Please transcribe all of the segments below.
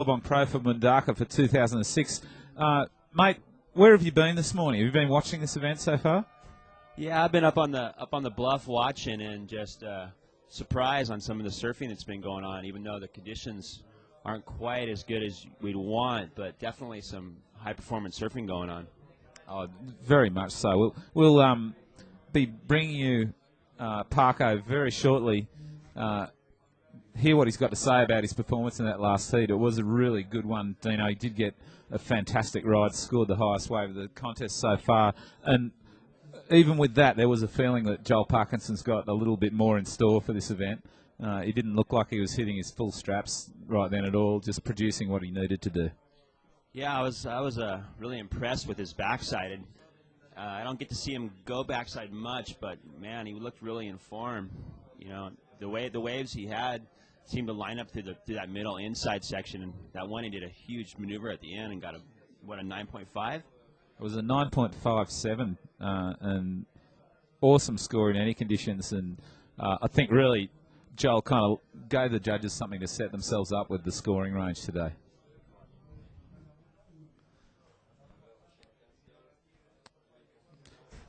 Billabong Pro for Mundaka for 2006. Mate, where have you been this morning? Have you been watching this event so far? Yeah, I've been up on the bluff watching and just surprised on some of the surfing that's been going on, even though the conditions aren't quite as good as we'd want, but definitely some high-performance surfing going on. Oh, very much so. We'll be bringing you Parko very shortly. Hear what he's got to say about his performance in that last heat. It was a really good one, Dino. He did get a fantastic ride, scored the highest wave of the contest so far. And even with that, there was a feeling that Joel Parkinson's got a little bit more in store for this event. He didn't look like he was hitting his full straps right then at all, just producing what he needed to do. Yeah, I was really impressed with his backside. And, I don't get to see him go backside much, but man, he looked really in form. You know, the waves he had seemed to line up through that middle inside section, and that one he did a huge maneuver at the end and got a 9.5. It was a 9.57 and awesome score in any conditions, and I think really Joel kind of gave the judges something to set themselves up with the scoring range today.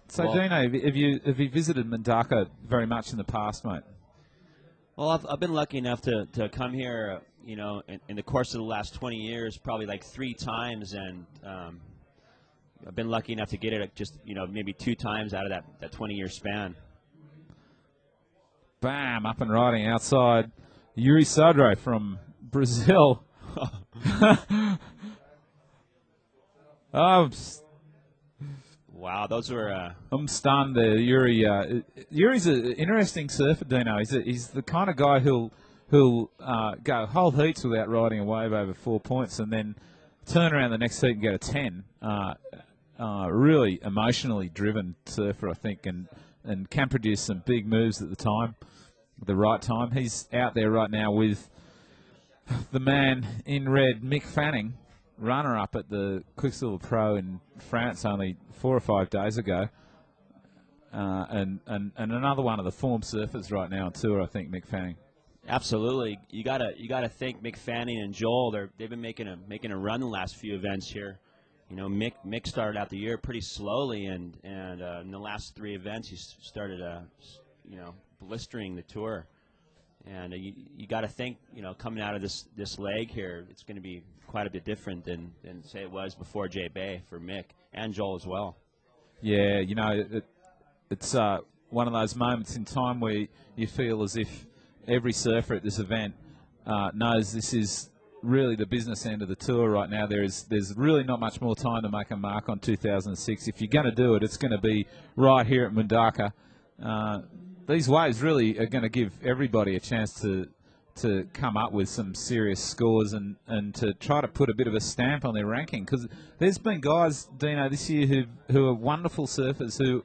So, well, Dino, have you visited Mundaka very much in the past, mate? Well, I've been lucky enough to come here, you know, in the course of the last 20 years, probably like 3 times, and I've been lucky enough to get it just, you know, maybe 2 times out of that 20-year span. Bam, up and riding outside Yuri Sodre from Brazil. Wow, those were... I'm stunned there, Yuri. Yuri's an interesting surfer, Dino. He's the kind of guy who'll go whole heats without riding a wave over 4 points and then turn around the next heat and get a 10. Really emotionally driven surfer, I think, and can produce some big moves at the right time. He's out there right now with the man in red, Mick Fanning, runner-up at the Quicksilver Pro in France only 4 or 5 days ago, and another one of the form surfers right now on tour, I think, Mick Fanning. Absolutely, you gotta thank Mick Fanning and Joel. They've been making a run the last few events here. You know, Mick started out the year pretty slowly, and in the last 3 events he started you know, blistering the tour. And you got to think, you know, coming out of this leg here, it's going to be quite a bit different than say it was before J Bay for Mick and Joel as well. Yeah, you know, it's one of those moments in time where you feel as if every surfer at this event knows this is really the business end of the tour right now. There's really not much more time to make a mark on 2006. If you're going to do it, it's going to be right here at Mundaka. These waves really are going to give everybody a chance to come up with some serious scores and to try to put a bit of a stamp on their ranking, because there's been guys, Dino, this year who are wonderful surfers who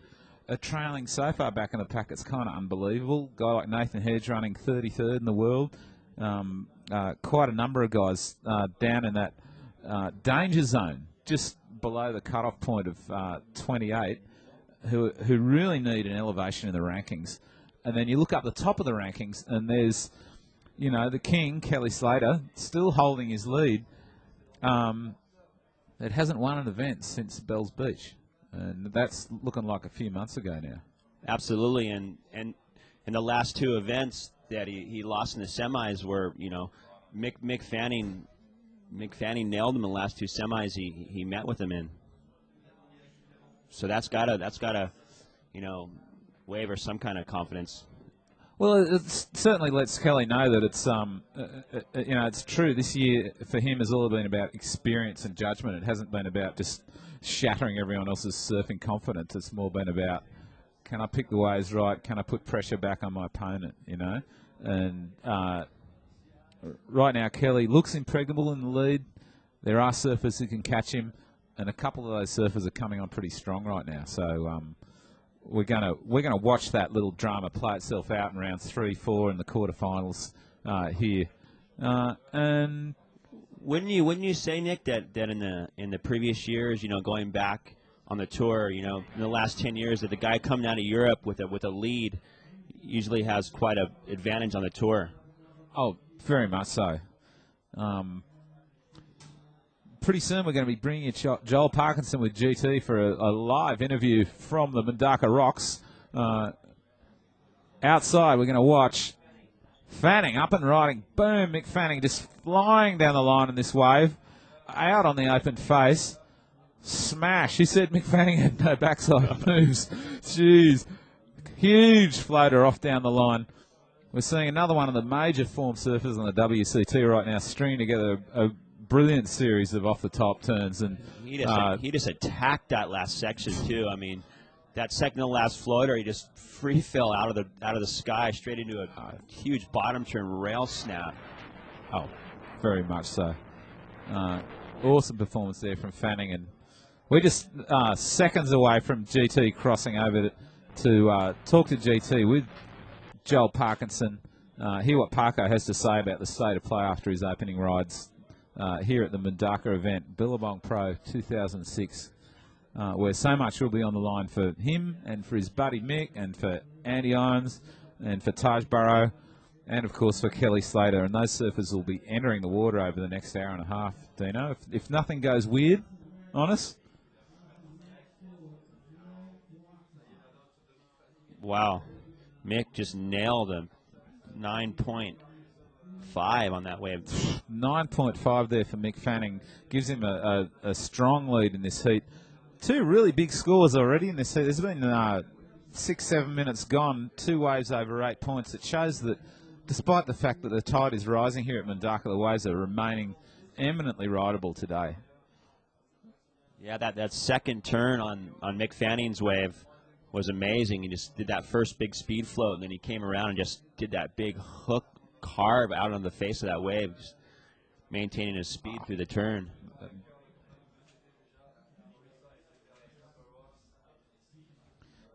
are trailing so far back in the pack. It's kind of unbelievable. A guy like Nathan Hedge running 33rd in the world. Quite a number of guys down in that danger zone, just below the cutoff point of 28, who really need an elevation in the rankings. And then you look up the top of the rankings, and there's, you know, the king, Kelly Slater, still holding his lead. It hasn't won an event since Bells Beach, and that's looking like a few months ago now. Absolutely, and in the last 2 events that he lost in the semis were, you know, Mick Fanning nailed him in the last 2 semis he met with him in. So that's gotta, you know, waver some kind of confidence. Well, it certainly lets Kelly know that it's you know, it's true. This year for him has all been about experience and judgment. It hasn't been about just shattering everyone else's surfing confidence. It's more been about, can I pick the waves right? Can I put pressure back on my opponent? You know, and right now Kelly looks impregnable in the lead. There are surfers who can catch him, and a couple of those surfers are coming on pretty strong right now. So we're gonna watch that little drama play itself out in rounds 3, 4, and the quarterfinals here. And wouldn't you say, Nick, that in the previous years, you know, going back on the tour, you know, in the last 10 years, that the guy coming out of Europe with a lead usually has quite an advantage on the tour? Oh, very much so. pretty soon we're going to be bringing you Joel Parkinson with GT for a live interview from the Mundaka Rocks. Outside, we're going to watch Fanning up and riding. Boom, Mick Fanning just flying down the line in this wave. Out on the open face. Smash. He said Mick Fanning had no backside moves. Jeez. Huge floater off down the line. We're seeing another one of the major form surfers on the WCT right now stringing together a brilliant series of off-the-top turns. And he just attacked that last section, too. I mean, that second to last floater, he just free fell out of the sky straight into a huge bottom turn rail snap. Oh, very much so. Awesome performance there from Fanning, and we're just seconds away from GT crossing over to talk to GT with Joel Parkinson. Hear what Parko has to say about the state of play after his opening rides here at the Mundaka event, Billabong Pro 2006. Where so much will be on the line for him and for his buddy Mick and for Andy Irons and for Taj Burrow and, of course, for Kelly Slater. And those surfers will be entering the water over the next hour and a half, Dino, if nothing goes weird on us. Wow. Mick just nailed him. 9.5 on that wave. 9.5 there for Mick Fanning. Gives him a strong lead in this heat. Two really big scores already in this heat. There's been 6-7 minutes gone, 2 waves over 8 points. It shows that despite the fact that the tide is rising here at Mundaka, the waves are remaining eminently rideable today. Yeah, that second turn on Mick Fanning's wave was amazing. He just did that first big speed float, and then he came around and just did that big hook carve out on the face of that wave, just maintaining his speed through the turn.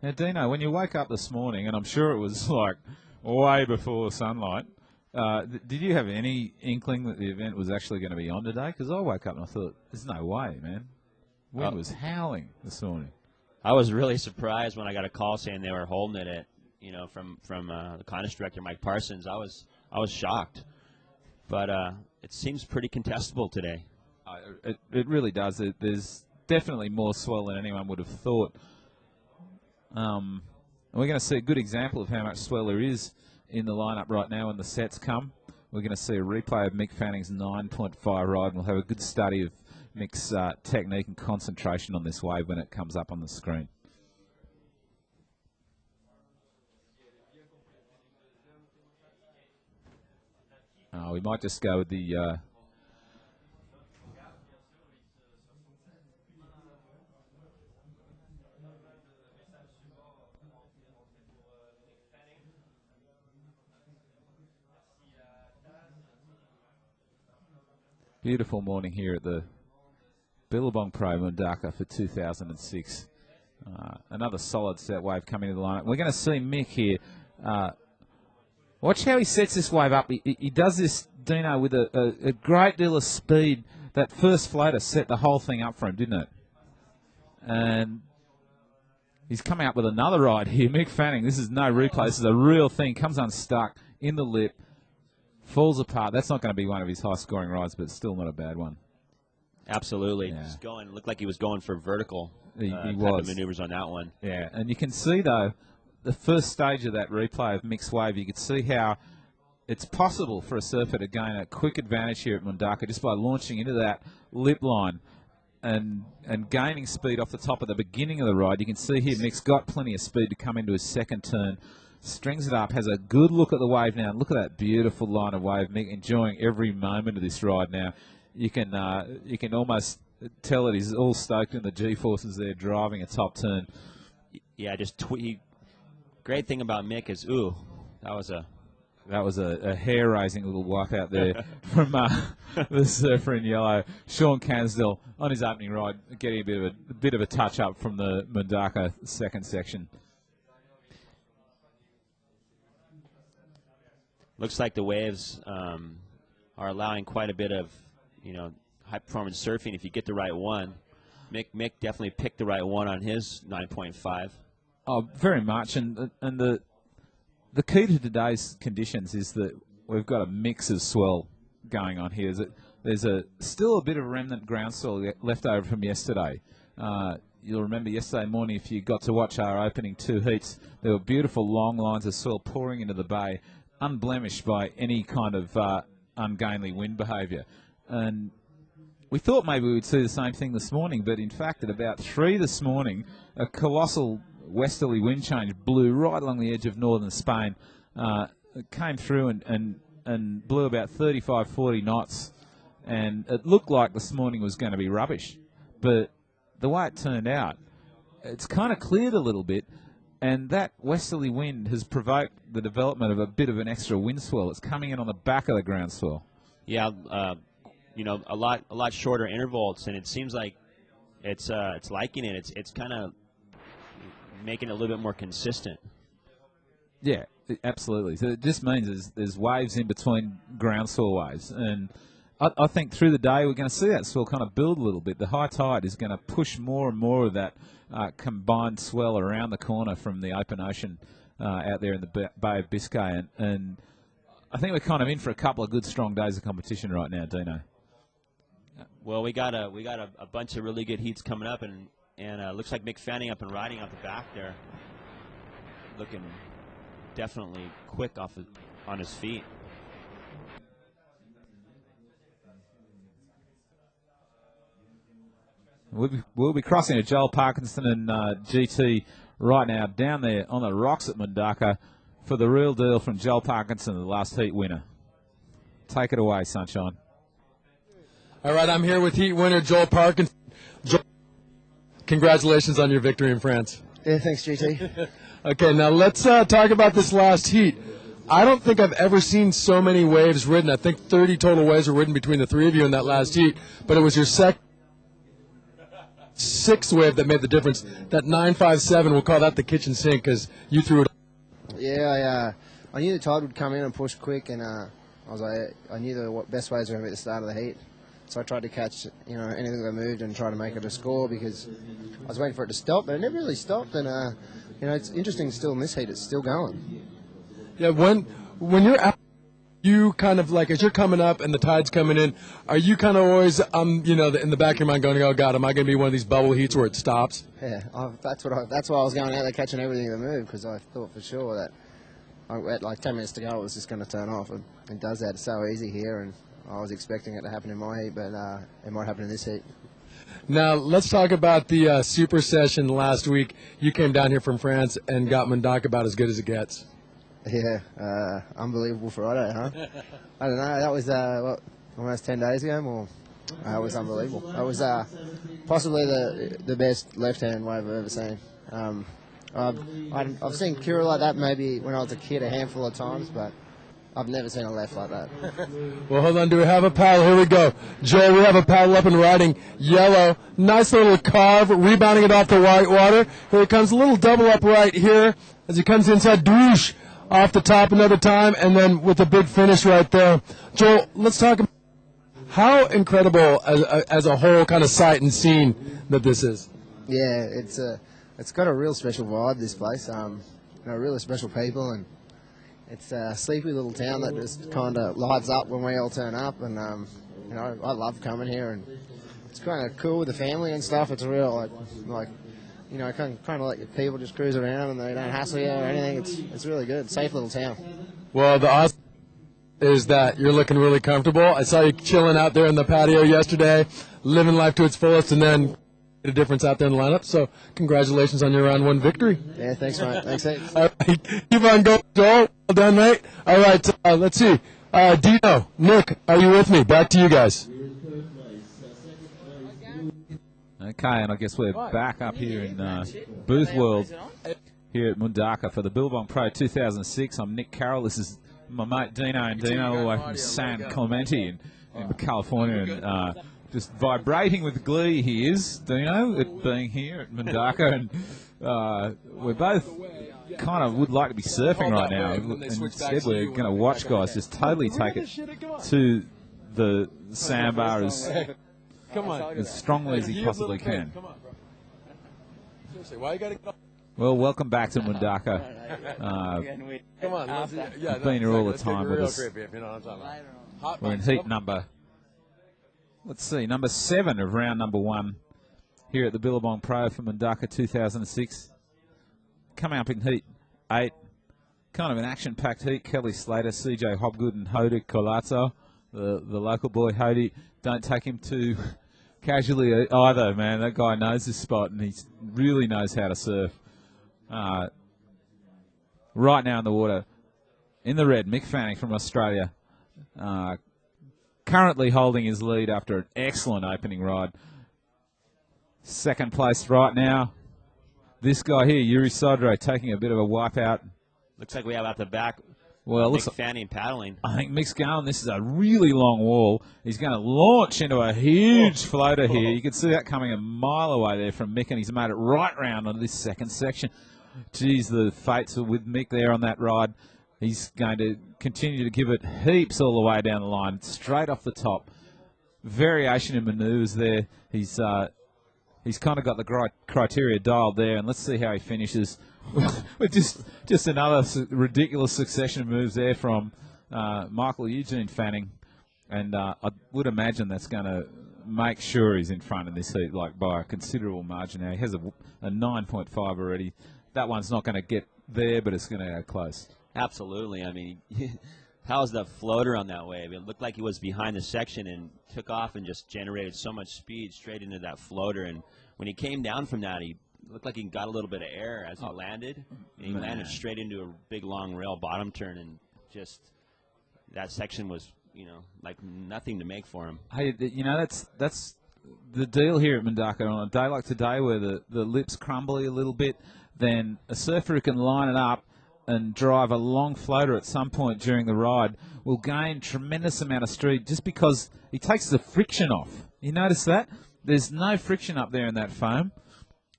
Now, Dino, when you woke up this morning, and I'm sure it was like way before sunlight, did you have any inkling that the event was actually going to be on today? Because I woke up and I thought, there's no way, man. Wind was howling this morning. I was really surprised when I got a call saying they were holding it at, from the contest director, Mike Parsons. I was shocked. But it seems pretty contestable today. It really does. There's definitely more swell than anyone would have thought. We're going to see a good example of how much swell there is in the lineup right now when the sets come. We're going to see a replay of Mick Fanning's 9.5 ride, and we'll have a good study of Mick's technique and concentration on this wave when it comes up on the screen. We might just go with the... Beautiful morning here at the Billabong Pro Mundaka for 2006. Another solid set wave coming to the lineup. We're going to see Mick here. Watch how he sets this wave up. He does this, Dino, with a great deal of speed. That first floater set the whole thing up for him, didn't it? And he's coming up with another ride here. Mick Fanning, this is no replay. This is a real thing. Comes unstuck in the lip. Falls apart. That's not going to be one of his high-scoring rides, but still not a bad one. Absolutely. Yeah. Just looked like he was going for vertical he type was. of maneuvers on that one. Yeah, and you can see, though, the first stage of that replay of Mick's wave, you could see how it's possible for a surfer to gain a quick advantage here at Mundaka just by launching into that lip line and gaining speed off the top at the beginning of the ride. You can see here Mick's got plenty of speed to come into his second turn. Strings it up, has a good look at the wave now. Look at that beautiful line of wave. Mick enjoying every moment of this ride now. You can almost tell that he's all stoked in the G-forces there driving a top turn. Yeah, great thing about Mick is, that was a hair-raising little wipe out there from the surfer in yellow. Shaun Cansdell on his opening ride, getting a bit of a touch-up from the Mundaka second section. Looks like the waves are allowing quite a bit of, high-performance surfing if you get the right one. Mick definitely picked the right one on his 9.5. Oh, very much. And the key to today's conditions is that we've got a mix of swell going on here. there's still a bit of remnant groundswell left over from yesterday. You'll remember yesterday morning, if you got to watch our opening 2 heats, there were beautiful long lines of swell pouring into the bay, unblemished by any kind of ungainly wind behaviour. And we thought maybe we would see the same thing this morning, but in fact at about 3 this morning, a colossal westerly wind change blew right along the edge of northern Spain. It came through and blew about 35, 40 knots, and it looked like this morning was going to be rubbish. But the way it turned out, it's kind of cleared a little bit, and that westerly wind has provoked the development of a bit of an extra wind swell. It's coming in on the back of the groundswell. Yeah, a lot shorter intervals, and it seems like it's liking it. It's kind of making it a little bit more consistent. Yeah, absolutely. So it just means there's waves in between groundswell waves, and I think through the day we're going to see that swell kind of build a little bit. The high tide is going to push more and more of that combined swell around the corner from the open ocean out there in the Bay of Biscay, and I think we're kind of in for a couple of good, strong days of competition right now, Dino. Well, we got a bunch of really good heats coming up, and looks like Mick Fanning up and riding off the back there, looking definitely quick on his feet. We'll be crossing to Joel Parkinson and GT right now down there on the rocks at Mundaka for the real deal from Joel Parkinson, the last heat winner. Take it away, Sunshine. All right, I'm here with heat winner Joel Parkinson. Joel, congratulations on your victory in France. Yeah, thanks, GT. Okay, now let's talk about this last heat. I don't think I've ever seen so many waves ridden. I think 30 total waves were ridden between the three of you in that last heat, but it was your sixth wave that made the difference. That 957, we'll call that the kitchen sink because you threw it. Yeah, I knew the tide would come in and push quick, and I knew the best waves were going to be at the start of the heat. So I tried to catch, anything that moved and try to make it a score because I was waiting for it to stop, but it never really stopped. And it's interesting still in this heat; it's still going. Yeah, when you're out, you kind of like as you're coming up and the tide's coming in, are you kind of always in the back of your mind going, oh God, am I going to be one of these bubble heats where it stops? Yeah, that's why I was going out there catching everything that moved because I thought for sure that at like 10 minutes to go it was just going to turn off. And it does that. It's so easy here, and I was expecting it to happen in my heat, but it might happen in this heat. Now, let's talk about the super session last week. You came down here from France and got Mundaka about as good as it gets. Yeah, unbelievable Friday, huh? I don't know, that was, almost 10 days ago? More. It was unbelievable. It was possibly the best left-hand wave I've ever seen. I've seen Cura like that maybe when I was a kid a handful of times, but I've never seen a left like that. Well, hold on. Do we have a paddle? Here we go. Joe, we have a paddle up and riding. Yellow. Nice little carve, rebounding it off the white water. Here it comes. A little double up right here as he comes inside. Douche off the top another time, and then with a big finish right there. Joel, let's talk about how incredible as a whole kind of sight and scene that this is. Yeah, it's got a real special vibe, this place. Really special people, and it's a sleepy little town that just kind of lights up when we all turn up, and I love coming here, and it's kind of cool with the family and stuff. It's real kind of like people just cruise around and they don't hassle you or anything. It's really good, safe little town. Well, the awesome is that you're looking really comfortable. I saw you chilling out there in the patio yesterday, living life to its fullest, and then a difference out there in the lineup. So congratulations on your round one victory. Yeah, thanks, mate. Thanks, heaps. All right, keep on going, Joel. Well done, mate. All right, let's see. Dino, Nick, are you with me? Back to you guys. Okay, and I guess we're back up here in Booth World here at Mundaka for the Billabong Pro 2006. I'm Nick Carroll. This is my mate Dino, and Dino all the way from San Clemente in California, and just vibrating with glee he is, Dino, at being here at Mundaka, and we're both kind of would like to be surfing right now, and instead we're going to watch guys just totally take it to the sandbar as strongly as he possibly can. Well, welcome back to Mundaka. Come on, You've been here all the time with us. We're in heat number let's see, number 7 of round number 1 here at the Billabong Pro for Mundaka 2006. Coming up in heat 8, kind of an action-packed heat. Kelly Slater, CJ Hobgood, and Hody Colazzo, the local boy Hody. Don't take him too casually either, man. That guy knows his spot, and he really knows how to surf. Right now in the water, in the red, Mick Fanning from Australia. Currently holding his lead after an excellent opening ride. Second place right now, this guy here, Yuri Sodre, taking a bit of a wipeout. Looks like we have out the back. Well, Mick Fanning paddling. I think Mick's going. This is a really long wall. He's going to launch into a huge floater here. You can see that coming a mile away there from Mick, and he's made it right round on this second section. Geez, the fates are with Mick there on that ride. He's going to continue to give it heaps all the way down the line, straight off the top. Variation in manoeuvres there. He's kind of got the criteria dialed there, and let's see how he finishes. With just another ridiculous succession of moves there from Michael Eugene Fanning, and I would imagine that's going to make sure he's in front in this heat, like by a considerable margin. Now he has a 9.5 already. That one's not going to get there, but it's going to go close. Absolutely. I mean, how's the floater on that wave? It looked like he was behind the section and took off and just generated so much speed straight into that floater. And when he came down from that, he looked like he got a little bit of air as he landed. And he landed straight into a big long rail bottom turn, and just that section was, like nothing to make for him. Hey, that's the deal here at Mundaka. On a day like today where the lips crumbly a little bit, then a surfer who can line it up and drive a long floater at some point during the ride will gain tremendous amount of speed just because he takes the friction off. You notice that? There's no friction up there in that foam,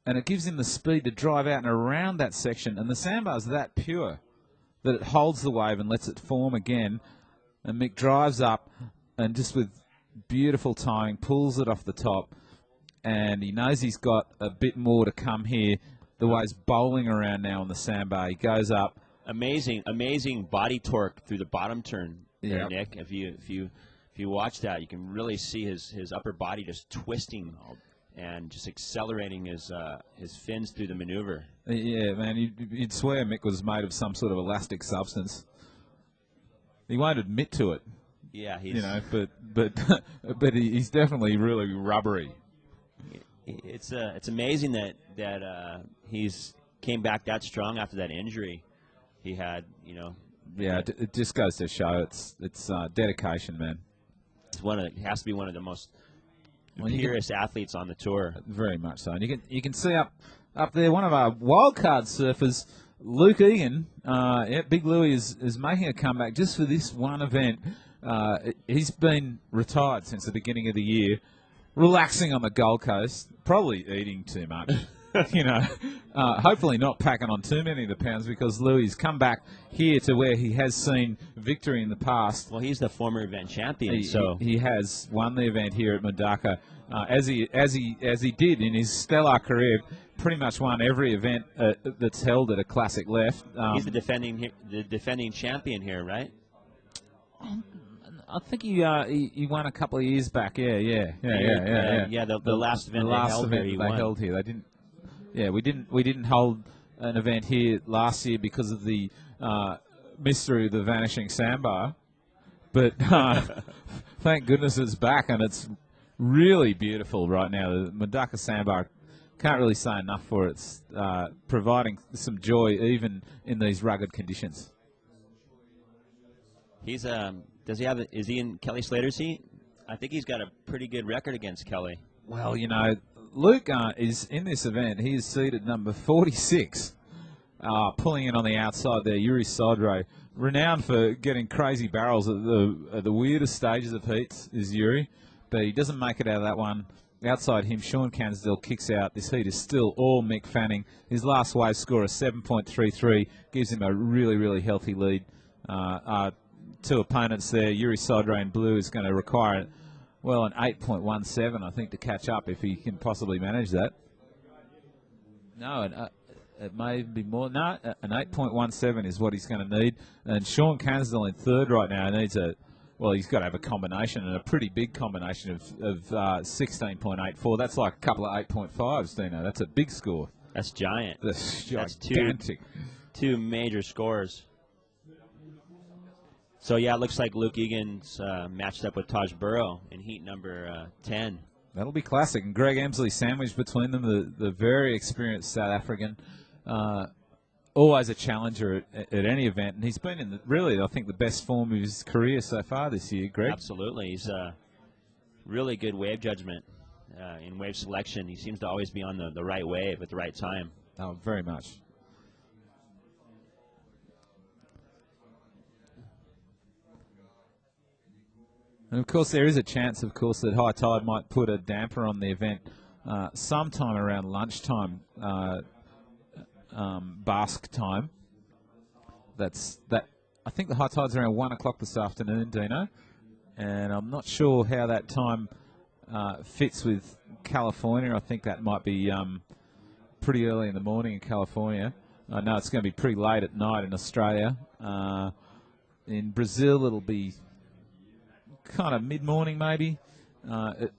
and it gives him the speed to drive out and around that section. And the sandbar's that pure that it holds the wave and lets it form again. And Mick drives up and just with beautiful timing pulls it off the top. And he knows he's got a bit more to come here. The wave's bowling around now on the sandbar. He goes up. Amazing body torque through the bottom turn there, Nick. If you watch that, you can really see his upper body just twisting and just accelerating his fins through the maneuver. Yeah, man, you'd swear Mick was made of some sort of elastic substance. He won't admit to it. Yeah, he's but he's definitely really rubbery. It's amazing that he's came back that strong after that injury he had. Yeah, it just goes to show it's dedication, man. It has to be one of the most purest athletes on the tour. Very much so. And you can see up there one of our wildcard surfers, Luke Egan. Big Louie is making a comeback just for this one event. He's been retired since the beginning of the year, relaxing on the Gold Coast, probably eating too much. Hopefully not packing on too many of the pounds, because Louie's come back here to where he has seen victory in the past. Well, he's the former event champion, he has won the event here at Mundaka, as he did in his stellar career. Pretty much won every event that's held at a classic left. He's the defending champion here, right? I think he won a couple of years back. Yeah. The last event they held here. They didn't. Yeah, we didn't hold an event here last year because of the mystery of the vanishing sandbar. But thank goodness it's back, and it's really beautiful right now. The Mundaka sandbar, can't really say enough for it. It's providing some joy even in these rugged conditions. He's is he in Kelly Slater's heat? I think he's got a pretty good record against Kelly. Well, Luke is in this event. He is seated number 46, pulling in on the outside there. Yuri Sodre, renowned for getting crazy barrels at the weirdest stages of heats, is Yuri, but he doesn't make it out of that one. Outside him, Shaun Cansdell kicks out. This heat is still all Mick Fanning. His last wave score of 7.33 gives him a really, really healthy lead. Two opponents there. Yuri Sodre in blue is going to require an 8.17, I think, to catch up if he can possibly manage that. No, it may be more. No, an 8.17 is what he's going to need. And Shaun Cansdell in third right now needs well, he's got to have a combination, and a pretty big combination of 16.84. That's like a couple of 8.5s, Dino. That's a big score. That's giant. That's That's gigantic. Two major scores. So, yeah, it looks like Luke Egan's matched up with Taj Burrow in heat number 10. That'll be classic. And Greg Emsley sandwiched between them, the very experienced South African. Always a challenger at any event. And he's been in, really, I think, the best form of his career so far this year, Greg. Absolutely. He's really good wave judgment in wave selection. He seems to always be on the right wave at the right time. Oh, very much. And, of course, there is a chance, of course, that high tide might put a damper on the event sometime around lunchtime, Basque time. I think the high tide's around 1 o'clock this afternoon, Dino. And I'm not sure how that time fits with California. I think that might be pretty early in the morning in California. I know it's going to be pretty late at night in Australia. In Brazil, it'll be kind of mid-morning maybe.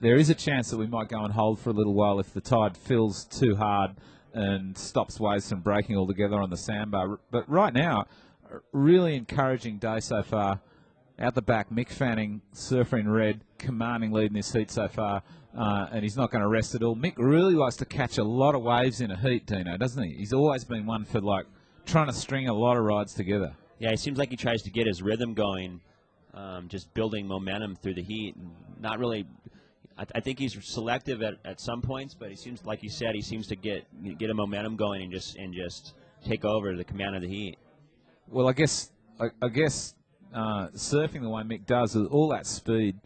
There is a chance that we might go and hold for a little while if the tide fills too hard and stops waves from breaking altogether on the sandbar. But right now, a really encouraging day so far. Out the back, Mick Fanning, surfer in red, commanding lead in this heat so far, and he's not going to rest at all. Mick really likes to catch a lot of waves in a heat, Dino, doesn't he? He's always been one for, like, trying to string a lot of rides together. Yeah, it seems like he tries to get his rhythm going, just building momentum through the heat. And not really, I think he's selective at some points, but he seems, like you said, he seems to get a momentum going and just take over the command of the heat. Well, I guess surfing the way Mick does with all that speed,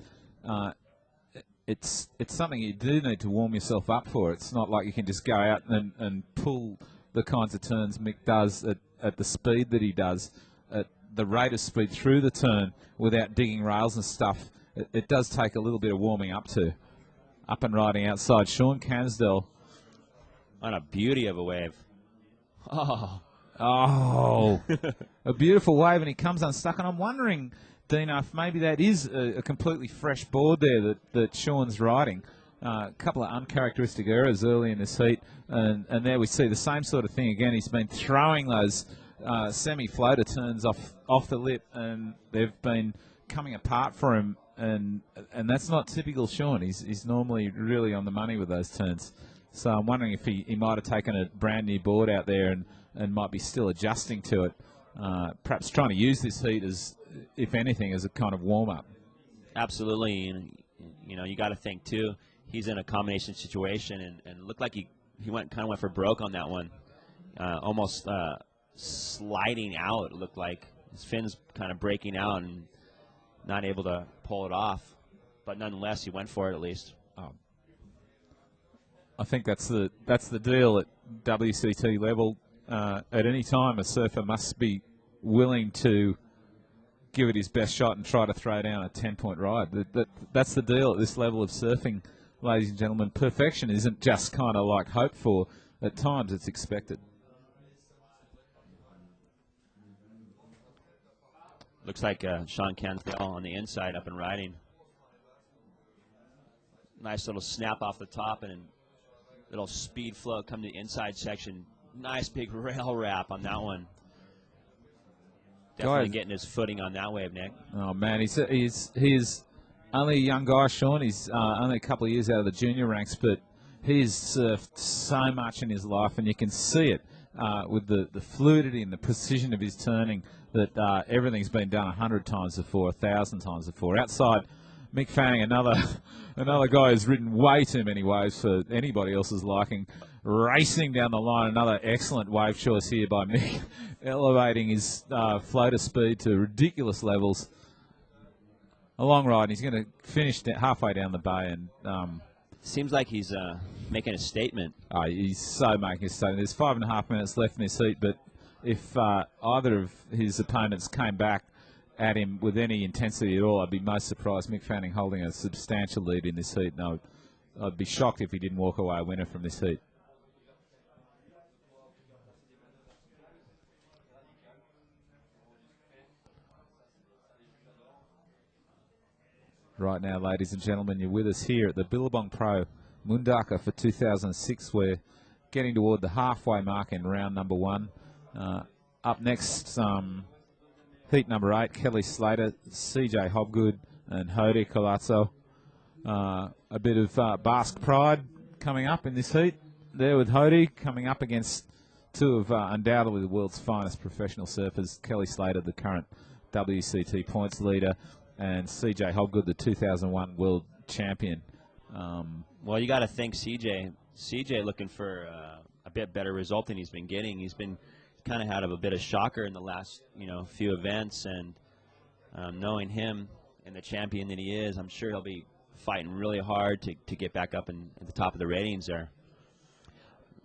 it's something you do need to warm yourself up for. It's not like you can just go out and pull the kinds of turns Mick does at the speed that he does, at the rate of speed through the turn without digging rails and stuff. It does take a little bit of warming up to. Up and riding outside, Shaun Cansdell. On a beauty of a wave. Oh, a beautiful wave, and he comes unstuck. And I'm wondering, Dino, if maybe that is a completely fresh board there that Shaun's riding. A couple of uncharacteristic errors early in this heat, and there we see the same sort of thing again. He's been throwing those semi-floater turns off the lip, and they've been coming apart for him, and that's not typical Shaun. He's normally really on the money with those turns. So I'm wondering if he might have taken a brand new board out there and might be still adjusting to it. Perhaps trying to use this heat as, if anything, as a kind of warm-up. Absolutely. And, you got to think, too, he's in a combination situation, and it looked like he went for broke on that one. Almost sliding out, it looked like. His fin's kind of breaking out and not able to pull it off. But nonetheless, he went for it at least. I think that's the deal at WCT level. At any time, a surfer must be willing to give it his best shot and try to throw down a 10-point ride. That's the deal at this level of surfing, ladies and gentlemen. Perfection isn't just kind of like hoped for. At times, it's expected. Looks like Shaun Cansdell on the inside up and riding. Nice little snap off the top and little speed flow come to the inside section. Nice big rail wrap on that one. Definitely getting his footing on that wave, Nick. Oh, man, he's only a young guy, Shaun. He's only a couple of years out of the junior ranks, but he's surfed so much in his life, and you can see it with the fluidity and the precision of his turning that everything's been done 100 times before, 1,000 times before. Outside, Mick Fanning, another guy who's ridden way too many waves for anybody else's liking, racing down the line. Another excellent wave choice here by Mick, elevating his floater speed to ridiculous levels. A long ride, and he's going to finish halfway down the bay. And seems like he's making a statement. He's so making a statement. There's 5.5 minutes left in his heat, but if either of his opponents came back at him with any intensity at all, I'd be most surprised. Mick Fanning holding a substantial lead in this heat. No, I'd be shocked if he didn't walk away a winner from this heat. right now, ladies and gentlemen. You're with us here at the Billabong Pro Mundaka for 2006. We're getting toward the halfway mark in round number 1. Up next, heat number 8, Kelly Slater, CJ Hobgood, and Hody Colazzo. A bit of Basque pride coming up in this heat there with Hody, coming up against two of undoubtedly the world's finest professional surfers, Kelly Slater, the current WCT points leader, and CJ Hobgood, the 2001 world champion. Well, you got to think CJ looking for a bit better result than he's been getting. He's been kind of had a bit of shocker in the last few events, and knowing him and the champion that he is, I'm sure he'll be fighting really hard to get back up at the top of the ratings there.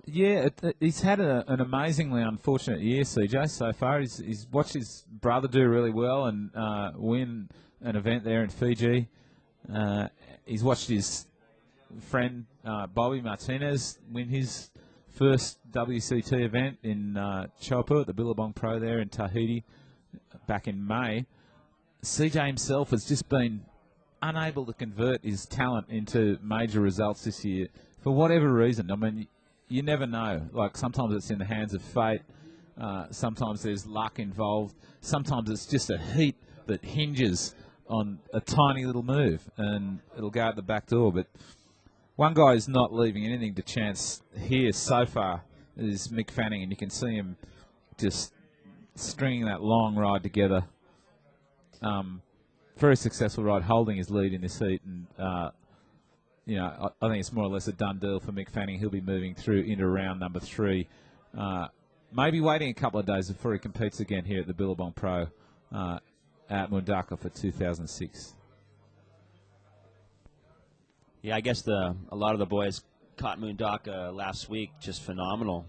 Yeah, he's had an amazingly unfortunate year, CJ, so far. He's watched his brother do really well and win an event there in Fiji. He's watched his friend Bobby Martinez win his first WCT event in Chopu at the Billabong Pro there in Tahiti back in May. CJ himself has just been unable to convert his talent into major results this year for whatever reason. I mean, you never know. Like, sometimes it's in the hands of fate. Sometimes there's luck involved. Sometimes it's just a heat that hinges on a tiny little move, and it'll go out the back door. But one guy who's not leaving anything to chance here so far is Mick Fanning, and you can see him just stringing that long ride together. Very successful ride, holding his lead in this heat, and I think it's more or less a done deal for Mick Fanning. He'll be moving through into round number 3. Maybe waiting a couple of days before he competes again here at the Billabong Pro at Mundaka for 2006. Yeah, I guess a lot of the boys caught Mundaka last week, just phenomenal.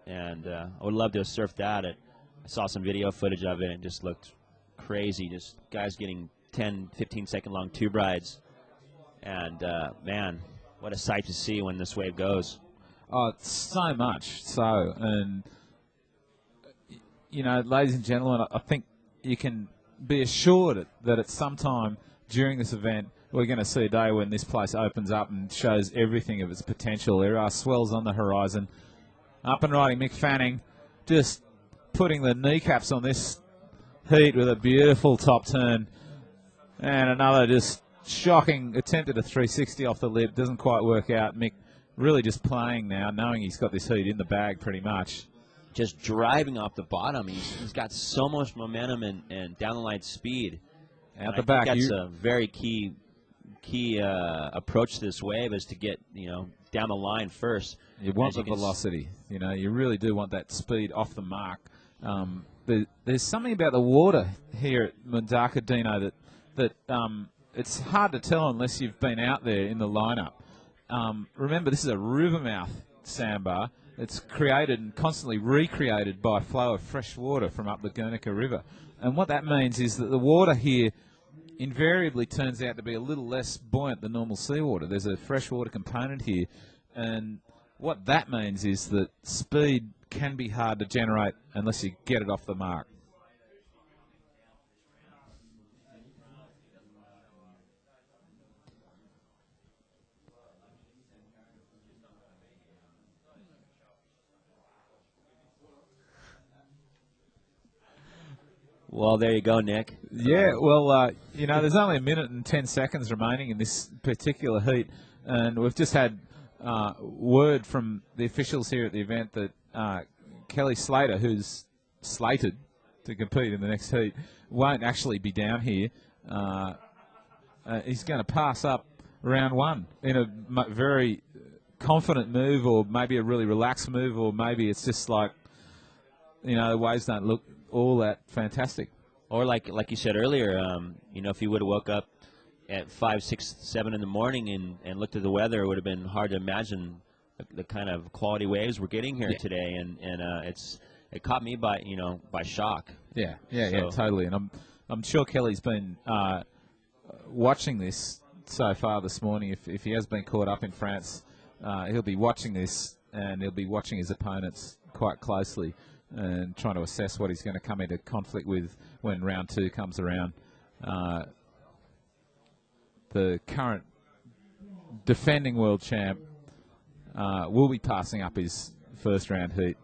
And I would love to have surfed that. I saw some video footage of it and it just looked crazy. Just guys getting 10, 15-second long tube rides. And, man, what a sight to see when this wave goes. Oh, so much so. And, ladies and gentlemen, I think you can be assured that at some time during this event, we're going to see a day when this place opens up and shows everything of its potential. There are swells on the horizon. Up and riding Mick Fanning, just putting the kneecaps on this heat with a beautiful top turn. And another just shocking attempt at a 360 off the lip. Doesn't quite work out. Mick really just playing now, knowing he's got this heat in the bag pretty much. Just driving off the bottom. He's got so much momentum and down the line speed. Out the back. That's a very key approach to this wave, is to get down the line first. You want the velocity. You really do want that speed off the mark. There's something about the water here at Mundaka, Dino, that it's hard to tell unless you've been out there in the lineup. Remember, this is a river mouth sandbar. It's created and constantly recreated by flow of fresh water from up the Guernica River. And what that means is that the water here invariably turns out to be a little less buoyant than normal seawater. There's a freshwater component here. And what that means is that speed can be hard to generate unless you get it off the mark. Well, there you go, Nick. Yeah, well, there's only a minute and 10 seconds remaining in this particular heat, and we've just had word from the officials here at the event that Kelly Slater, who's slated to compete in the next heat, won't actually be down here. He's going to pass up round 1 in a very confident move, or maybe a really relaxed move, or maybe it's just like, the waves don't look all that fantastic. Or like you said earlier, if you would have woke up at 5, 6, 7 in the morning and looked at the weather, it would have been hard to imagine the kind of quality waves we're getting here today. And it caught me by shock. Yeah, totally. And I'm sure Kelly's been watching this so far this morning. If he has been caught up in France, he'll be watching this, and he'll be watching his opponents quite closely and trying to assess what he's going to come into conflict with when round 2 comes around. the current defending world champ will be passing up his first round heat.